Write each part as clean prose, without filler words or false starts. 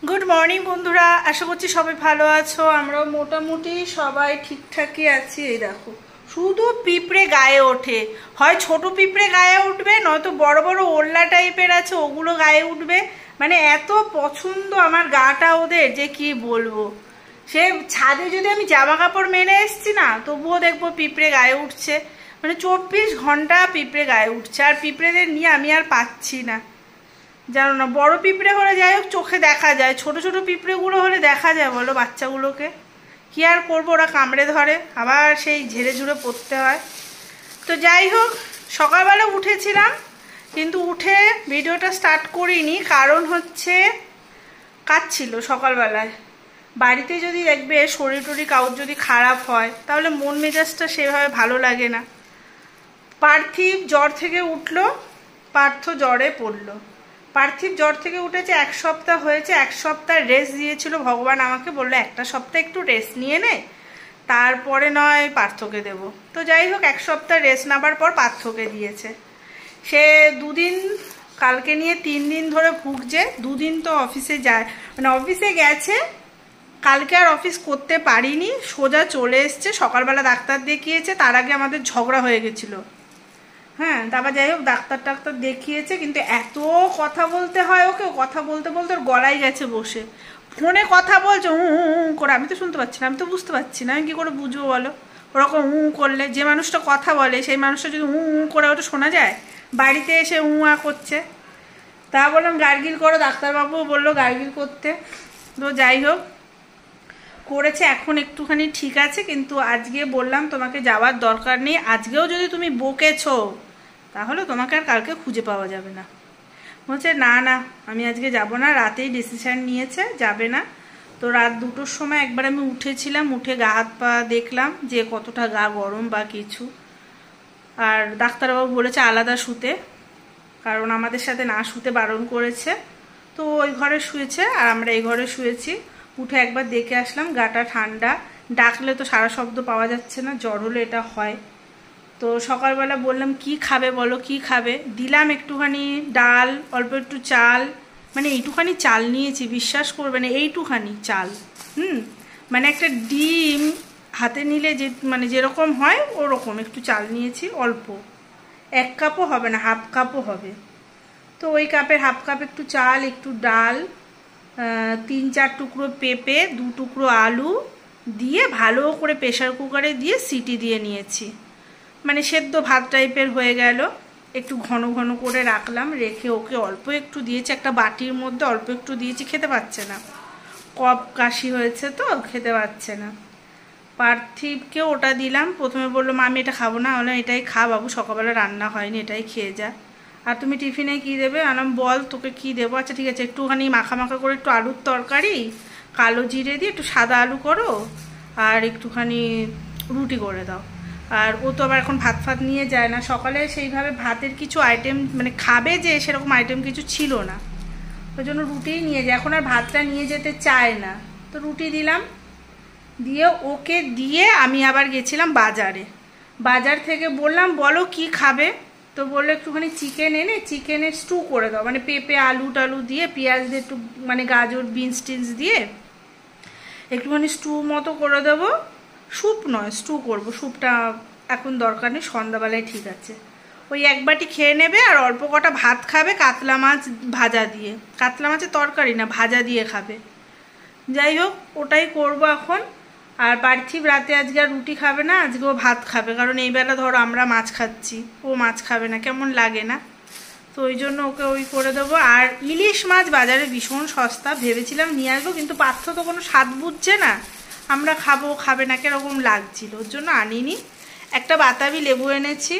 Good morning বন্ধুরা, আশা করছি সবাই ভালো আছো। আমরাও মোটামুটি সবাই ঠিকঠাকই আছি। এই দেখো, শুধু পিঁপড়ে গায়ে ওঠে, হয় ছোট পিঁপড়ে গায়ে উঠবে, নয়তো বড় বড় ওল্লা টাইপের আছে ওগুলো গায়ে উঠবে। মানে এত পছন্দ আমার গাটা ওদের যে কি বলবো। সে ছাদে যদি আমি জামা কাপড় মেলে এসছি না, তবুও দেখবো পিঁপড়ে গায়ে উঠছে। মানে 24 ঘন্টা পিঁপড়ে গায়ে উঠছে, আর পিঁপড়েদের নিয়ে আমি আর পাচ্ছি না। জানো না, বড় পিঁপড়ে হলে যাই হোক চোখে দেখা যায়, ছোট ছোট পিঁপড়েগুলো হলে দেখা যায় বলো বাচ্চাগুলোকে? কি আর করবো, ওরা কামড়ে ধরে, আবার সেই ঝেড়ে ঝুড়ে পড়তে হয়। তো যাই হোক, সকালবেলা উঠেছিলাম, কিন্তু উঠে ভিডিওটা স্টার্ট করিনি, কারণ হচ্ছে কাজ ছিল সকালবেলায়। বাড়িতে যদি দেখবে শরীর টরীর কাউর যদি খারাপ হয়, তাহলে মন মেজাজটা সেভাবে ভালো লাগে না। পার্থিব জ্বর থেকে উঠলো, পার্থ জ্বরে পড়লো। পার্থিব জ্বর থেকে উঠেছে, 1 সপ্তাহ হয়েছে। 1 সপ্তাহ রেস্ট দিয়েছিল ভগবান আমাকে, বললো একটা সপ্তাহ একটু রেস্ট নিয়ে নে, তারপরে নয় পার্থকে দেব। তো যাই হোক, 1 সপ্তাহ রেস্ট নেবার পর পার্থকে দিয়েছে। সে 2 দিন, কালকে নিয়ে 3 দিন ধরে ভুগছে। 2 দিন তো অফিসে যায়, মানে অফিসে গেছে, কালকে আর অফিস করতে পারিনি, সোজা চলে এসছে। সকালবেলা ডাক্তার দেখিয়েছে, তার আগে আমাদের ঝগড়া হয়ে গেছিলো। হ্যাঁ, তারপর যাই হোক ডাক্তার দেখিয়েছে, কিন্তু এত কথা বলতে হয় ওকে, কথা বলতে বলতে ওর গলায় গেছে বসে। ফোনে কথা বলছে করে, আমি তো শুনতে পাচ্ছি না, আমি তো বুঝতে পারছি না, আমি কি করে বুঝবো বলো? ওরকম করলে, যে মানুষটা কথা বলে সেই মানুষটা যদি করে ওটা শোনা যায়? বাড়িতে এসে করছে। তা বললাম গার্গিল করো, ডাক্তারবাবুও বললো গার্গিল করতে। তো যাই হোক করেছে, এখন একটুখানি ঠিক আছে। কিন্তু আজকে বললাম তোমাকে যাওয়ার দরকার নেই, আজকেও যদি তুমি বকেছো তাহলে তোমাকে আর কালকে খুঁজে পাওয়া যাবে না। বলছে না না, আমি আজকে যাব না, রাতেই ডিসিশন নিয়েছে যাবে না। তো রাত 2টোর সময় একবার আমি উঠেছিলাম, উঠে গা হাত পা দেখলাম যে কতটা গা গরম বা কিছু। আর ডাক্তারবাবু বলেছে আলাদা শুতে, কারণ আমাদের সাথে না শুতে বারণ করেছে। তো ওই ঘরে শুয়েছে আর আমরা এই ঘরে শুয়েছি। উঠে একবার দেখে আসলাম, গাটা ঠান্ডা, ডাকলে তো সারা শব্দ পাওয়া যাচ্ছে না, জ্বর হলে এটা হয়। তো সকালবেলা বললাম কি খাবে বলো, কি খাবে, দিলাম একটুখানি ডাল, অল্প একটু চাল, মানে এইটুখানি চাল নিয়েছি, বিশ্বাস করবে না, এইটুখানি চাল। মানে একটা ডিম হাতে নিলে যে মানে যেরকম হয় ওরকম একটু চাল নিয়েছি, অল্প, 1 কাপও হবে না, হাফ কাপও হবে। তো ওই কাপের হাফ কাপ একটু চাল, একটু ডাল, 3-4 টুকরো পেঁপে, 2 টুকরো আলু দিয়ে ভালো করে প্রেশার কুকারে দিয়ে সিটি দিয়ে নিয়েছি। মানে সেদ্ধ ভাত টাইপের হয়ে গেল। একটু ঘন ঘন করে রাখলাম, রেখে ওকে অল্প একটু দিয়েছি, একটা বাটির মধ্যে অল্প একটু দিয়েছি, খেতে পাচ্ছে না, কফ কাশি হয়েছে তো খেতে পাচ্ছে না। পার্থিবকে ওটা দিলাম, প্রথমে বললো মা আমি এটা খাবো না, বললাম এটাই খা বাবু, সকালবেলা রান্না হয়নি, এটাই খেয়ে যা। আর তুমি টিফিনে কি দেবে? আলাম বল তোকে কি দেবো। আচ্ছা ঠিক আছে, একটুখানি মাখা মাখা করে একটু আলুর তরকারি, কালো জিরে দিয়ে একটু সাদা আলু করো, আর একটুখানি রুটি করে দাও। আর ও তো আবার এখন ভাত ফাত নিয়ে যায় না, সকালে সেইভাবে ভাতের কিছু আইটেম মানে খাবে যে সেরকম আইটেম কিছু ছিল না, ওই জন্য রুটিই নিয়ে যায়, এখন আর ভাতটা নিয়ে যেতে চায় না। তো রুটি দিলাম, দিয়ে ওকে দিয়ে আমি আবার গেছিলাম বাজারে। বাজার থেকে বললাম বলো কি খাবে, তো বললো একটুখানি চিকেন এনে চিকেনের স্টু করে দাও, মানে পেঁপে আলু টালু দিয়ে পেঁয়াজ দিয়ে একটু মানে গাজর বিনস টিনস দিয়ে একটুখানি স্টু মতো করে দেবো। স্যুপ নয়, স্টু করবো, স্যুপটা এখন দরকার নেই, সন্ধ্যাবেলায় ঠিক আছে। ওই 1 বাটি খেয়ে নেবে, আর অল্প কটা ভাত খাবে কাতলা মাছ ভাজা দিয়ে, কাতলা মাছের তরকারি না, ভাজা দিয়ে খাবে। যাই হোক ওটাই করবো এখন। আর পার্থিব রাতে আজকে আর রুটি খাবে না, আজকে ও ভাত খাবে, কারণ এই বেলা ধরো আমরা মাছ খাচ্ছি, ও মাছ খাবে না, কেমন লাগে না? তো ওই জন্য ওকে ওই করে দেবো। আর ইলিশ মাছ বাজারে ভীষণ সস্তা, ভেবেছিলাম নিয়ে আসবো, কিন্তু পার্থ তো কোনো স্বাদ বুঝছে না, আমরা খাবো খাবে না কিরকম লাগছিল, ওর জন্য আনিনি। একটা বাতাবি লেবু এনেছি,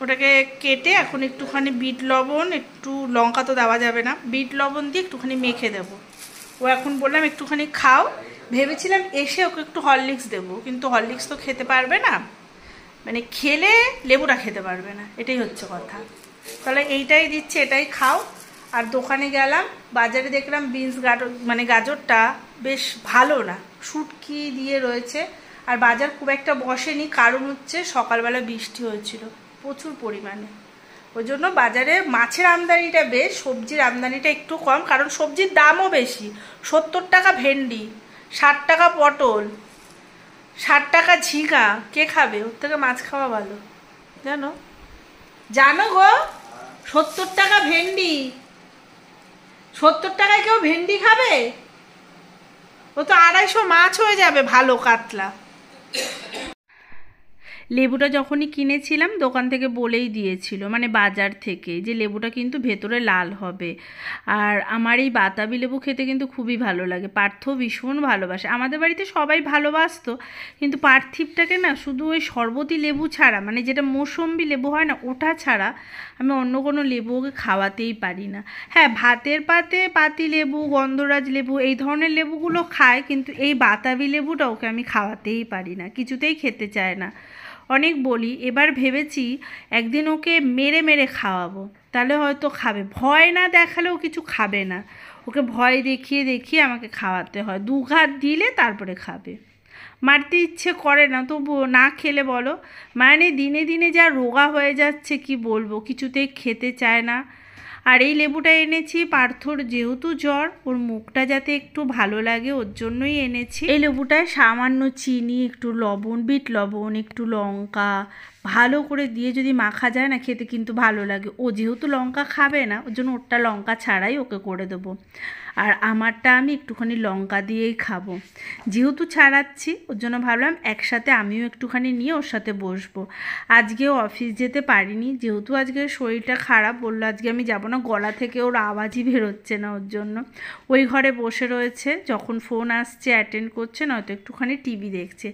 ওটাকে কেটে এখন একটুখানি বিট লবণ, একটু লঙ্কা তো দেওয়া যাবে না, বিট লবণ দিয়ে একটুখানি মেখে দেবো। ও এখন বললাম একটুখানি খাও, ভেবেছিলাম এসে ওকে একটু হরলিক্স দেবো, কিন্তু হরলিক্স তো খেতে পারবে না, মানে খেলে লেবুটা খেতে পারবে না, এটাই হচ্ছে কথা। তাহলে এইটাই দিচ্ছে, এটাই খাও। আর দোকানে গেলাম, বাজারে দেখলাম বিনস মানে গাজরটা বেশ ভালো না, শুটকি দিয়ে রয়েছে। আর বাজার খুব একটা বসেনি, কারণ হচ্ছে সকালবেলা বৃষ্টি হয়েছিল প্রচুর পরিমাণে, ওই জন্য বাজারে মাছের আমদানিটা বেশ, সবজির আমদানিটা একটু কম, কারণ সবজির দামও বেশি। 70 টাকা ভেন্ডি, 60 টাকা পটল, 60 টাকা ঝিঙা। কে খাবে? ওর থেকে মাছ খাওয়া ভালো। জানো জানো গো, 70 টাকা ভেন্ডি। 70 টাকায় কেউ ভেন্ডি খাবে? ও তো 250 মাছ হয়ে যাবে ভালো কাতলা। লেবুটা যখনই কিনেছিলাম দোকান থেকে বলেই দিয়েছিল, মানে বাজার থেকে, যে লেবুটা কিন্তু ভেতরে লাল হবে। আর আমার এই বাতাবি লেবু খেতে কিন্তু খুবই ভালো লাগে, পার্থ ভীষণ ভালোবাসে। আমাদের বাড়িতে সবাই ভালোবাসতো, কিন্তু পার্থিবটাকে না শুধু ওই শরবতি লেবু ছাড়া, মানে যেটা মৌসম্বি লেবু হয় না, ওটা ছাড়া আমি অন্য কোনো লেবু ওকে খাওয়াতেই পারি না। হ্যাঁ, ভাতের পাতে পাতি লেবু, গন্ধরাজ লেবু, এই ধরনের লেবুগুলো খায়, কিন্তু এই বাতাবি লেবুটা ওকে আমি খাওয়াতেই পারি না, কিছুতেই খেতে চায় না। অনেক বলি, এবার ভেবেছি একদিন ওকে মেরে মেরে খাওয়াবো, তাহলে হয়তো খাবে। ভয় না দেখালেও কিছু খাবে না, ওকে ভয় দেখিয়ে দেখিয়ে আমাকে খাওয়াতে হয়। 2 ঘাত দিলে তারপরে খাবে। মারতে ইচ্ছে করে না, তবুও না খেলে বলো, মানে দিনে দিনে যা রোগা হয়ে যাচ্ছে কি বলবো, কিছুতেই খেতে চায় না। আর এই লেবুটা এনেছি পার্থর যেহেতু জ্বর, ওর মুখটা যাতে একটু ভালো লাগে ওর জন্যই এনেছি। এই লেবুটায় সামান্য চিনি, একটু লবণ, বিট লবণ, একটু লঙ্কা ভালো করে দিয়ে যদি মাখা যায় না, খেতে কিন্তু ভালো লাগে। ও যেহেতু লঙ্কা খাবে না, ওর জন্য ওরটা লঙ্কা ছাড়াই ওকে করে দেবো, আর আমারটা আমি একটুখানি লঙ্কা দিয়েই খাবো। যেহেতু ছাড়াচ্ছি ওর জন্য ভাবলাম একসাথে আমিও একটুখানি নিয়ে ওর সাথে বসবো। আজকেও অফিস যেতে পারিনি, যেহেতু আজকে শরীরটা খারাপ, বললো আজকে আমি যাব না, গলা থেকে ওর আওয়াজই বেরোচ্ছে না, ওর জন্য ওই ঘরে বসে রয়েছে। যখন ফোন আসছে অ্যাটেন্ড করছে, নয়তো একটুখানি টিভি দেখছে।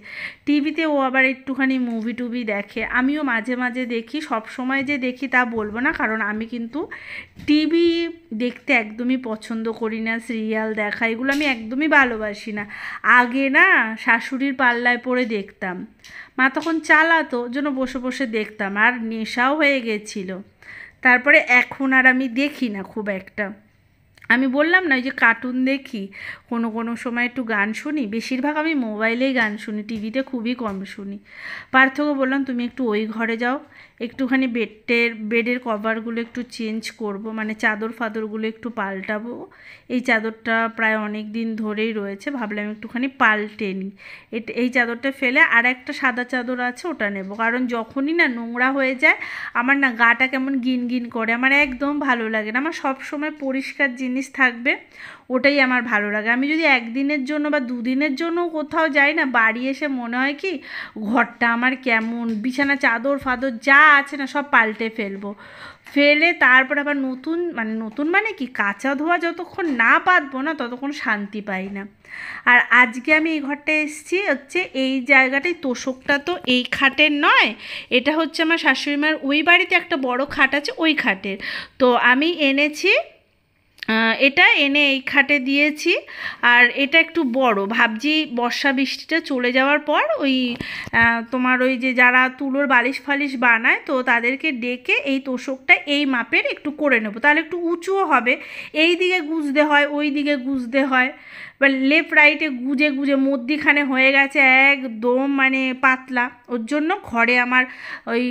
টিভিতে ও আবার একটুখানি মুভি টুভি দেখে, আমিও মাঝে মাঝে দেখি, সব সময় যে দেখি তা বলবো না, কারণ আমি কিন্তু টিভি দেখতে একদমই পছন্দ করি না। সিরিয়াল দেখা এগুলো আমি একদমই ভালোবাসি না। আগে না শাশুড়ির পাল্লায় পড়ে দেখতাম, মা তখন চালাতো, ওর জন্য বসে বসে দেখতাম, আর নেশাও হয়ে গেছিলো। তারপরে এখন আর আমি দেখি না খুব একটা। আমি বললাম না, ওই যে কার্টুন দেখি, কোনো কোনো সময় একটু গান শুনি, বেশিরভাগ আমি মোবাইলেই গান শুনি, টিভিতে খুবই কম শুনি। পার্থকে বললাম তুমি একটু ওই ঘরে যাও, একটুখানি বেডের কভারগুলো একটু চেঞ্জ করব, মানে চাদর ফাদরগুলো একটু পাল্টাবো। এই চাদরটা প্রায় অনেক দিন ধরেই রয়েছে, ভাবলাম একটুখানি পাল্টে নিই। এই চাদরটা ফেলে আর একটা সাদা চাদর আছে, ওটা নেব, কারণ যখনই না নোংরা হয়ে যায় আমার না গাটা কেমন গিন গিন করে, আমার একদম ভালো লাগে না। আমার সব সময় পরিষ্কার জিনিস থাকবে, ওটাই আমার ভালো লাগে। আমি যদি একদিনের জন্য বা 2 দিনের জন্য কোথাও যাই না, বাড়ি এসে মনে হয় কি ঘরটা আমার কেমন, বিছানা চাদর ফাদর যা আছে না সব পাল্টে ফেলবো, ফেলে তারপর আবার নতুন মানে কি কাঁচা ধোয়া যতক্ষণ না পাতবো না ততক্ষণ শান্তি পাই না। আর আজকে আমি এই ঘরটা এসেছি হচ্ছে এই জায়গাটায়, তোষকটা তো এই খাটের নয়, এটা হচ্ছে আমার শাশুড়িমার ওই বাড়িতে একটা বড় খাট আছে, ওই খাটের। তো আমি এনেছি এটা, এনে এই খাটে দিয়েছি। আর এটা একটু বড়, ভাবছি বর্ষা বৃষ্টিটা চলে যাওয়ার পর ওই তোমার ওই যে যারা তুলোর বালিশ ফালিশ বানায়, তো তাদেরকে ডেকে এই তোষকটা এই মাপের একটু করে নেব, তাহলে একটু উঁচুও হবে। এই দিকে গুজতে হয়, ওই দিকে গুজতে হয়, এবার লেফট রাইটে গুজে গুজে মধ্যিখানে হয়ে গেছে একদম মানে পাতলা। ওর জন্য ঘরে আমার ওই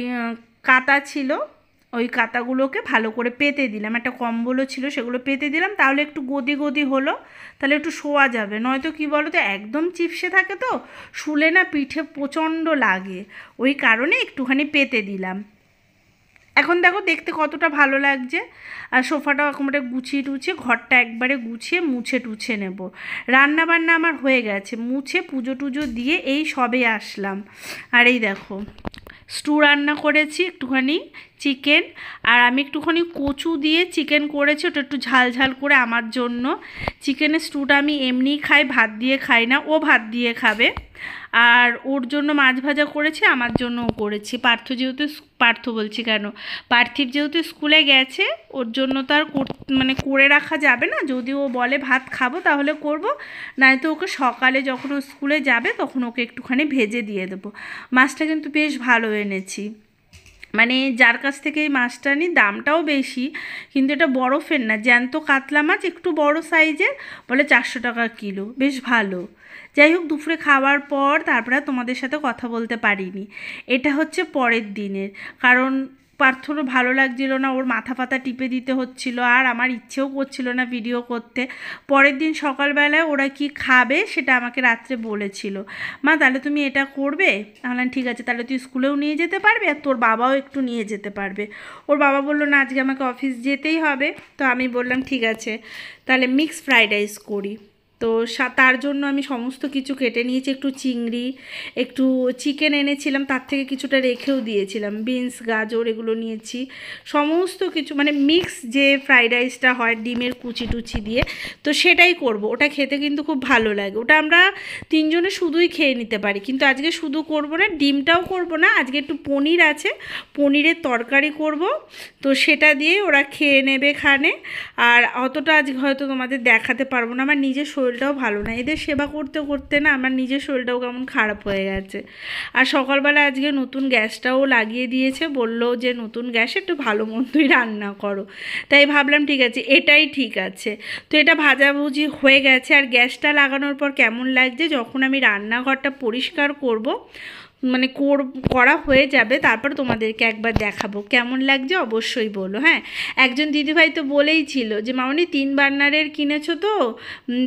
কাঁথা ছিল, ওই কাঁথাগুলোকে ভালো করে পেতে দিলাম, একটা কম্বলও ছিল সেগুলো পেতে দিলাম, তাহলে একটু গদি গদি হলো, তাহলে একটু শোয়া যাবে। নয়তো কি বলো তো, একদম চিপসে থাকে তো, শুলে না পিঠে প্রচণ্ড লাগে, ওই কারণে একটুখানি পেতে দিলাম। এখন দেখো দেখতে কতটা ভালো লাগছে। আর সোফাটা একেবারে গুছিয়ে টুছিয়ে, ঘরটা একবারে গুছিয়ে মুছে টুছে নেব। রান্না বান্না আমার হয়ে গেছে, মুছে পুজো টুজো দিয়ে এই সবে আসলাম। আর এই দেখো স্টু রান্না করেছি, একটুখানি চিকেন, আর আমি একটুখানি কচু দিয়ে চিকেন করেছি, ওটা একটু ঝাল ঝাল করে আমার জন্য। চিকেনের স্টুটা আমি এমনিই খাই, ভাত দিয়ে খাই না, ও ভাত দিয়ে খাবে। আর ওর জন্য মাছ ভাজা করেছি, আমার জন্যও করেছি। পার্থিব যেহেতু স্কুলে গেছে, ওর জন্য তো আর মানে করে রাখা যাবে না, যদি ও বলে ভাত খাবো তাহলে করব, নয়তো ওকে সকালে যখন ও স্কুলে যাবে তখন ওকে একটুখানি ভেজে দিয়ে দেবো। মাছটা কিন্তু বেশ ভালো এনেছি, মানে যার কাছ থেকে এই মাছটা নিই দামটাও বেশি, কিন্তু এটা বরফের না, জ্যান্ত কাতলা মাছ, একটু বড় সাইজের, বলে 400 টাকা কিলো, বেশ ভালো। যাই হোক, দুপুরে খাওয়ার পর তারপরে তোমাদের সাথে কথা বলতে পারিনি, এটা হচ্ছে পরের দিনের, কারণ পার্থরও ভালো লাগছিল না, ওর মাথা ফাতা টিপে দিতে হচ্ছিল, আর আমার ইচ্ছেও করছিল না ভিডিও করতে। পরের দিন সকালবেলায় ওরা কি খাবে সেটা আমাকে রাত্রে বলেছিল, মা তাহলে তুমি এটা করবে। তাহলে ঠিক আছে, তাহলে তুই স্কুলেও নিয়ে যেতে পারবে আর তোর বাবাও একটু নিয়ে যেতে পারবে। ওর বাবা বললো না আজকে আমাকে অফিস যেতেই হবে। তো আমি বললাম ঠিক আছে তাহলে মিক্স ফ্রাইড রাইস করি। তো তার জন্য আমি সমস্ত কিছু কেটে নিয়েছি, একটু চিংড়ি, একটু চিকেন এনেছিলাম, তার থেকে কিছুটা রেখেও দিয়েছিলাম, বিনস গাজর এগুলো নিয়েছি, সমস্ত কিছু মানে মিক্স যে ফ্রাইড রাইসটা হয় ডিমের কুচি টুচি দিয়ে, তো সেটাই করব। ওটা খেতে কিন্তু খুব ভালো লাগে, ওটা আমরা তিনজনে শুধুই খেয়ে নিতে পারি, কিন্তু আজকে শুধু করব না, ডিমটাও করব না, আজকে একটু পনির আছে, পনিরের তরকারি করব, তো সেটা দিয়ে ওরা খেয়ে নেবে খানে। আর অতটা আজকে হয়তো তোমাদের দেখাতে পারবো না, আমার নিজের শরীরটাও ভালো না, এদের সেবা করতে করতে না আমার নিজের শরীরটাও কেমন খারাপ হয়ে গেছে। আর সকালবেলা আজকে নতুন গ্যাসটাও লাগিয়ে দিয়েছে, বললো যে নতুন গ্যাসে একটু ভালো মন্দই রান্না করো, তাই ভাবলাম ঠিক আছে এটাই ঠিক আছে। তো এটা ভাজাভুজি হয়ে গেছে, আর গ্যাসটা লাগানোর পর কেমন লাগছে যখন আমি রান্নাঘরটা পরিষ্কার করব, মানে করা হয়ে যাবে তারপর তোমাদেরকে একবার দেখাবো কেমন লাগছে, অবশ্যই বলো। হ্যাঁ, একজন দিদিভাই তো বলেই ছিল যে মামনি 3 বার্নারের কিনেছো তো,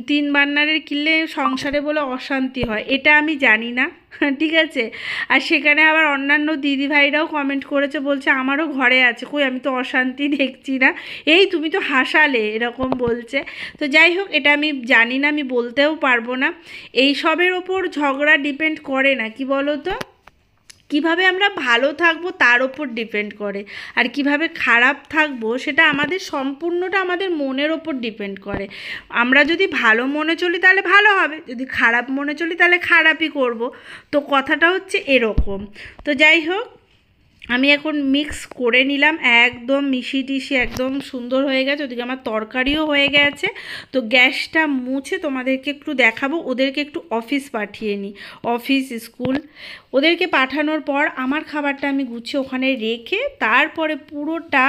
3 বার্নারের কিনলে সংসারে বলে অশান্তি হয়, এটা আমি জানি না, ঠিক আছে। আর সেখানে আবার অন্যান্য দিদিভাইরাও কমেন্ট করেছে, বলছে আমারও ঘরে আছে, কই আমি তো অশান্তি দেখছি না, এই তুমি তো হাসালে, এরকম বলছে। তো যাই হোক এটা আমি জানি না, আমি বলতেও পারবো না, এই সবের ওপর ঝগড়া ডিপেন্ড করে না, কি বলো তো, কিভাবে আমরা ভালো থাকবো তার ওপর ডিপেন্ড করে, আর কিভাবে খারাপ থাকবো সেটা আমাদের সম্পূর্ণটা আমাদের মনের ওপর ডিপেন্ড করে। আমরা যদি ভালো মনে চলি তাহলে ভালো হবে, যদি খারাপ মনে চলি তাহলে খারাপই করব। তো কথাটা হচ্ছে এরকম। তো যাই হোক আমি এখন মিক্স করে নিলাম, একদম মিশি টিশি একদম সুন্দর হয়ে গেছে, ওদিকে আমার তরকারিও হয়ে গেছে। তো গ্যাসটা মুছে তোমাদেরকে একটু দেখাবো, ওদেরকে একটু অফিস পাঠিয়ে নিই, অফিস স্কুল ওদেরকে পাঠানোর পর আমার খাবারটা আমি গুছিয়ে ওখানে রেখে তারপরে পুরোটা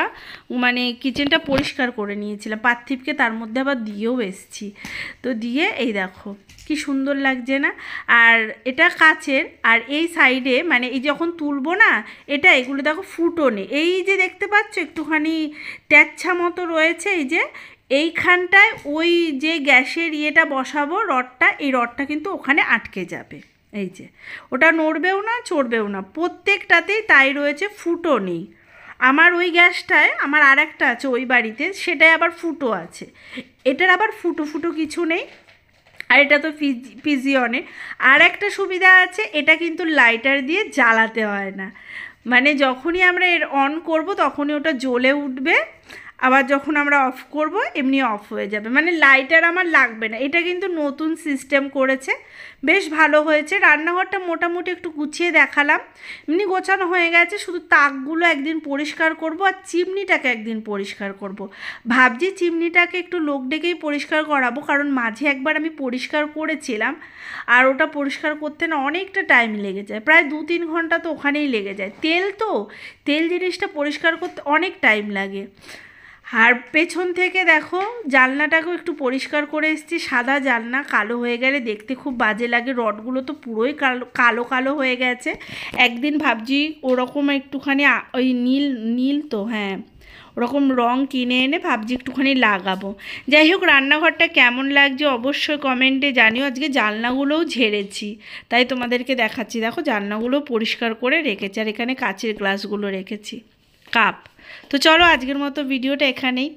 মানে কিচেনটা পরিষ্কার করে নিয়েছিলাম, পার্থিবকে তার মধ্যে আবার দিয়েও এসছি। তো দিয়ে এই দেখো কি সুন্দর লাগছে না, আর এটা কাচের, আর এই সাইডে মানে এই যখন তুলবো না এটা এগুলো দেখো ফুটোনে, এই যে দেখতে পাচ্ছ একটুখানি ট্যাচ্ছা মতো রয়েছে, এই যে এইখানটায় ওই যে গ্যাসের ইয়েটা বসাবো রডটা, এই রডটা কিন্তু ওখানে আটকে যাবে, এই যে ওটা নড়বেও না চড়বেও না, প্রত্যেকটাতেই তাই রয়েছে, ফুটো নেই। আমার ওই গ্যাসটায় আমার আর একটা আছে ওই বাড়িতে, সেটাই আবার ফুটো আছে, এটার আবার ফুটো ফুটো কিছু নেই। আর এটা তো পিজিয়নে আর একটা সুবিধা আছে, এটা কিন্তু লাইটার দিয়ে জ্বালাতে হয় না, মানে যখনই আমরা এর অন করব তখনই ওটা জ্বলে উঠবে, আবার যখন আমরা অফ করব এমনি অফ হয়ে যাবে, মানে লাইটার আমার লাগবে না। এটা কিন্তু নতুন সিস্টেম করেছে, বেশ ভালো হয়েছে। রান্নাঘরটা মোটামুটি একটু গুছিয়ে দেখালাম, এমনি গোছানো হয়ে গেছে, শুধু তাকগুলো একদিন পরিষ্কার করব আর চিমনিটাকে একদিন পরিষ্কার করব। ভাবছি চিমনিটাকে একটু লোক ডেকেই পরিষ্কার করাবো, কারণ মাঝে একবার আমি পরিষ্কার করেছিলাম আর ওটা পরিষ্কার করতে না অনেকটা টাইম লেগে যায়, প্রায় 2-3 ঘন্টা তো ওখানেই লেগে যায়, তেল তো তেল জিনিসটা পরিষ্কার করতে অনেক টাইম লাগে। আর পেছন থেকে দেখো জানলাটাকেও একটু পরিষ্কার করে এসেছি, সাদা জানলা কালো হয়ে গেলে দেখতে খুব বাজে লাগে, রডগুলো তো পুরোই কালো কালো কালো হয়ে গেছে। একদিন ভাবছি ওরকম একটুখানি ওই নীল নীল তো হ্যাঁ ওরকম রং কিনে এনে ভাবছি একটুখানি লাগাবো। যাই হোক রান্নাঘরটা কেমন লাগছে অবশ্যই কমেন্টে জানিও। আজকে জানলাগুলোও ঝেড়েছি তাই তোমাদেরকে দেখাচ্ছি, দেখো জানলাগুলো পরিষ্কার করে রেখেছি, আর এখানে কাচের গ্লাসগুলো রেখেছি, কাপ। তো চলো আজকের মতো ভিডিওটা এখানেই।